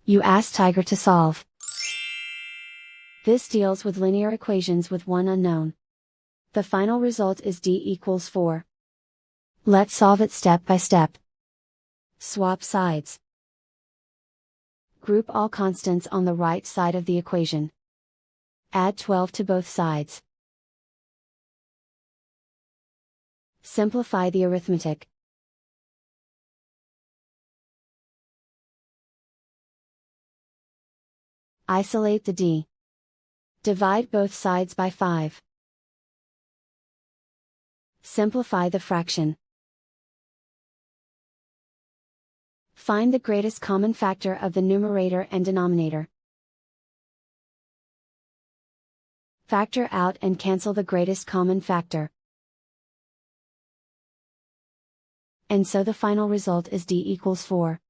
You ask Tiger to solve. This deals with linear equations with one unknown. The final result is d equals 4. Let's solve it step by step. Swap sides. Group all constants on the right side of the equation. Add 12 to both sides. Simplify the arithmetic. Isolate the d. Divide both sides by 5. Simplify the fraction. Find the greatest common factor of the numerator and denominator. Factor out and cancel the greatest common factor. And so the final result is d equals 4.